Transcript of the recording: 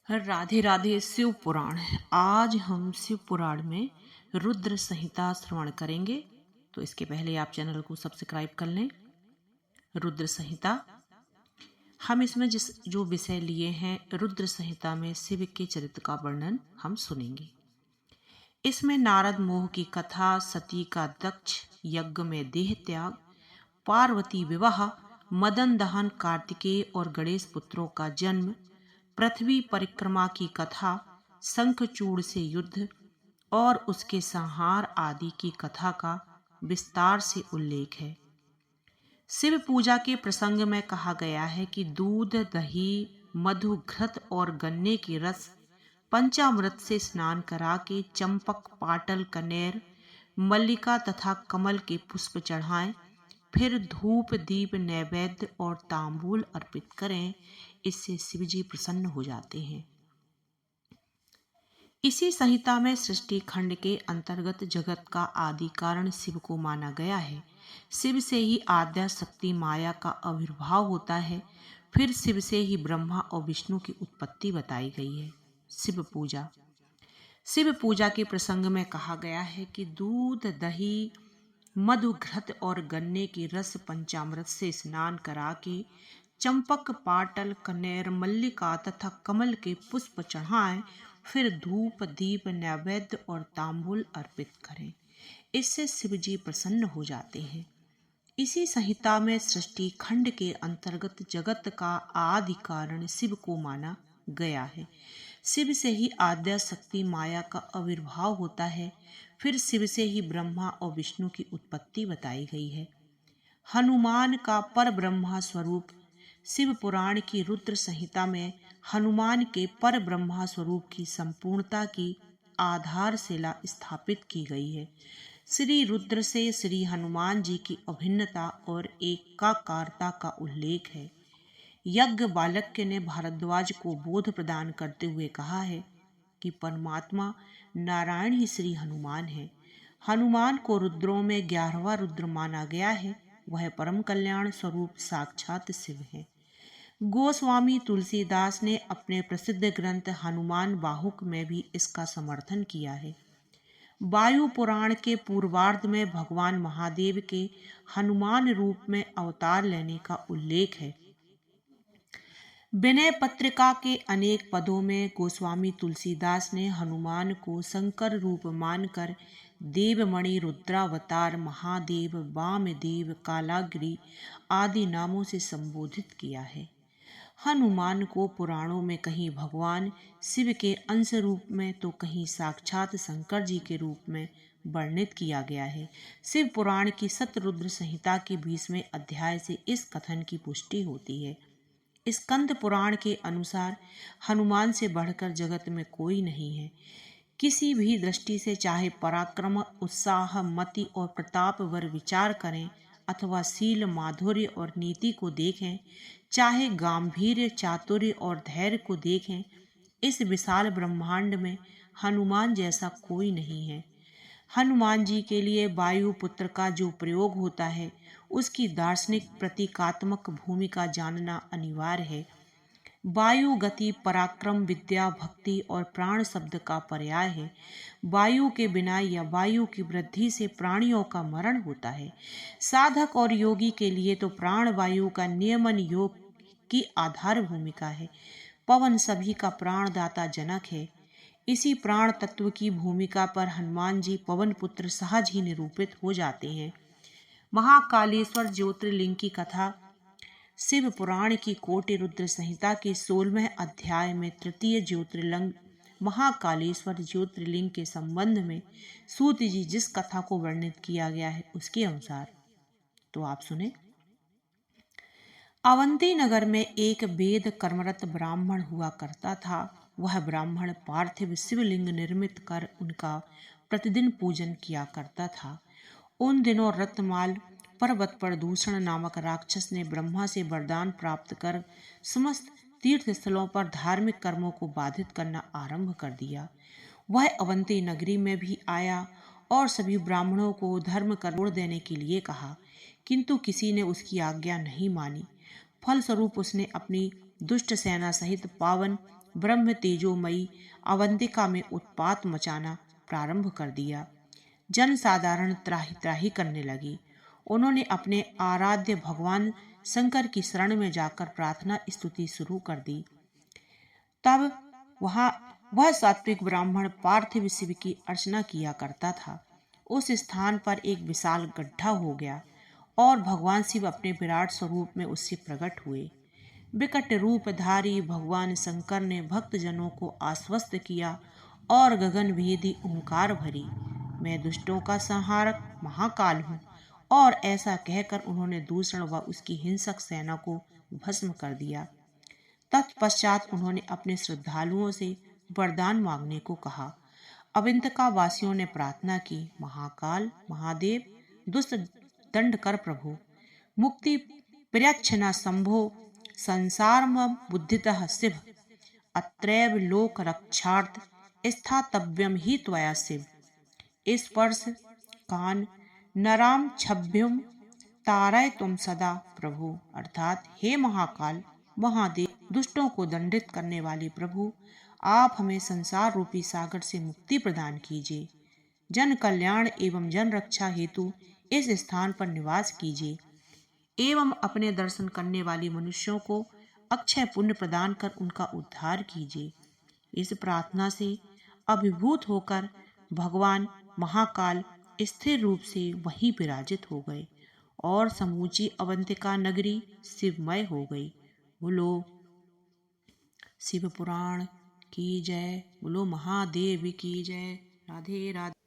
राधे राधे। शिव पुराण। आज हम शिव पुराण में रुद्र संहिता श्रवण करेंगे। तो इसके पहले आप चैनल को सब्सक्राइब कर लें। रुद्र संहिता, हम इसमें जो विषय लिए हैं, रुद्र संहिता में शिव के चरित्र का वर्णन हम सुनेंगे। इसमें नारद मोह की कथा, सती का दक्ष यज्ञ में देह त्याग, पार्वती विवाह, मदन दहन, कार्तिकेय और गणेश पुत्रों का जन्म, पृथ्वी परिक्रमा की कथा, शंखचूड़ से युद्ध और उसके संहार आदि की कथा का विस्तार से उल्लेख है। शिव पूजा के प्रसंग में कहा गया है कि दूध, दही, मधु, घृत और गन्ने की रस पंचामृत से स्नान करा के चंपक, पाटल, कनेर, मल्लिका तथा कमल के पुष्प चढ़ाएं, फिर धूप, दीप, नैवेद्य और तांबूल अर्पित करें। इससे शिवजी प्रसन्न हो जाते हैं। इसी संहिता में सृष्टि खंड के अंतर्गत जगत का आदि कारण शिव को माना गया है। शिव से ही आद्या शक्ति माया का आविर्भाव होता है। फिर शिव से ही ब्रह्मा और विष्णु की उत्पत्ति बताई गई है। शिव पूजा के प्रसंग में कहा गया है कि दूध, दही, मधु, घृत और गन्ने की रस पंचामृत से स्नान करा के चंपक, पाटल, कनेर, मल्लिका तथा कमल के पुष्प चढ़ाएं, फिर धूप, दीप, नैवेद्य और तांबूल अर्पित करें। इससे शिवजी प्रसन्न हो जाते हैं। इसी संहिता में सृष्टि खंड के अंतर्गत जगत का आदि कारण शिव को माना गया है। शिव से ही आद्या शक्ति माया का आविर्भाव होता है। फिर शिव से ही ब्रह्मा और विष्णु की उत्पत्ति बताई गई है। हनुमान का पर ब्रह्मा स्वरूप शिव पुराण की रुद्र संहिता में हनुमान के पर ब्रह्मा स्वरूप की संपूर्णता की आधारशिला स्थापित की गई है। श्री रुद्र से श्री हनुमान जी की अभिन्नता और एकाकारता का उल्लेख है। यज्ञ बालक्य ने भारद्वाज को बोध प्रदान करते हुए कहा है कि परमात्मा नारायण ही श्री हनुमान है। हनुमान को रुद्रों में 11वां रुद्र माना गया है। वह परम कल्याण स्वरूप साक्षात शिव है। गोस्वामी तुलसीदास ने अपने प्रसिद्ध ग्रंथ हनुमान बाहुक में भी इसका समर्थन किया है। वायु पुराण के पूर्वार्ध में भगवान महादेव के हनुमान रूप में अवतार लेने का उल्लेख है। विनय पत्रिका के अनेक पदों में गोस्वामी तुलसीदास ने हनुमान को शंकर रूप मानकर देवमणि, रुद्रावतार, महादेव, वामदेव, कालाग्नि आदि नामों से संबोधित किया है। हनुमान को पुराणों में कहीं भगवान शिव के अंश रूप में तो कहीं साक्षात शंकर जी के रूप में वर्णित किया गया है। शिव पुराण की सतरुद्र संहिता के 20वें अध्याय से इस कथन की पुष्टि होती है। स्कंद पुराण के अनुसार हनुमान से बढ़कर जगत में कोई नहीं है। किसी भी दृष्टि से चाहे पराक्रम, उत्साह, मति और प्रताप वर विचार करें अथवा शील, माधुर्य और नीति को देखें, चाहे गांभीर्य, चातुर्य और धैर्य को देखें, इस विशाल ब्रह्मांड में हनुमान जैसा कोई नहीं है। हनुमान जी के लिए वायु पुत्र का जो प्रयोग होता है, उसकी दार्शनिक प्रतीकात्मक भूमिका जानना अनिवार्य है। वायु गति, पराक्रम, विद्या, भक्ति और प्राण शब्द का पर्याय है। वायु के बिना या वायु की वृद्धि से प्राणियों का मरण होता है। साधक और योगी के लिए तो प्राण वायु का नियमन योग की आधार भूमिका है। पवन सभी का प्राणदाता जनक है। इसी प्राण तत्व की भूमिका पर हनुमान जी पवन पुत्र सहज ही निरूपित हो जाते हैं। महाकालेश्वर ज्योतिर्लिंग की कथा शिव पुराण की कोटि रुद्र संहिता के 16वें अध्याय में तृतीय ज्योतिर्लिंग महाकालेश्वर ज्योतिर्लिंग के संबंध में सूत जी जिस कथा को वर्णित किया गया है उसके अनुसार तो आप सुने। अवंती नगर में एक वेद कर्मरत ब्राह्मण हुआ करता था। वह ब्राह्मण पार्थिव शिवलिंग निर्मित कर उनका प्रतिदिन पूजन किया करता था। उन दिनों रत्नमाल पर्वत पर दूषण नामक राक्षस ने ब्रह्मा से वरदान प्राप्त कर समस्त तीर्थ स्थलों पर धार्मिक कर्मों को बाधित करना आरंभ कर दिया। वह अवंती नगरी में भी आया और सभी ब्राह्मणों को धर्म कर छोड़ देने के लिए कहा, किंतु किसी ने उसकी आज्ञा नहीं मानी। फलस्वरूप उसने अपनी दुष्ट सेना सहित पावन ब्रह्म तेजोमयी अवंतिका में उत्पात मचाना प्रारंभ कर दिया। जन साधारण त्राही त्राही करने लगी। उन्होंने अपने आराध्य भगवान शंकर की शरण में जाकर प्रार्थना स्तुति शुरू कर दी। तब वह सात्विक ब्राह्मण पार्थिव शिव की अर्चना किया करता था। उस स्थान पर एक विशाल गड्ढा हो गया और भगवान शिव अपने विराट स्वरूप में उससे प्रकट हुए। विकट रूपधारी भगवान शंकर ने भक्त जनों को आश्वस्त किया और गगन भेदी ओंकार भरी, मैं दुष्टों का संहारक महाकाल हूँ। और ऐसा कहकर उन्होंने दूषण व उसकी हिंसक सेना को भस्म कर दिया। तत्पश्चात उन्होंने अपने श्रद्धालुओं से वरदान मांगने को कहा। अविंतिका वासियों ने प्रार्थना की, महाकाल महादेव दुष्ट दंड कर प्रभु, मुक्ति प्रयच्छना शंभो संसार बुद्धितः शिव, अत्रैव लोक रक्षार्थ स्थातव्यम ही त्वया शिव। स्पर्श कान नराम छभ्युम तारय तुम सदा प्रभु, अर्थात हे महाकाल महादेव दुष्टों को दंडित करने वाले प्रभु, आप हमें संसार रूपी सागर से मुक्ति प्रदान कीजिए। जन कल्याण एवं जन रक्षा हेतु इस स्थान पर निवास कीजिए एवं अपने दर्शन करने वाले मनुष्यों को अक्षय पुण्य प्रदान कर उनका उद्धार कीजिए। इस प्रार्थना से अभिभूत होकर भगवान महाकाल स्थिर रूप से वहीं विराजित हो गए और समूची अवंतिका नगरी शिवमय हो गई। बोलो शिव पुराण की जय, बोलो महादेव की जय। राधे राधे।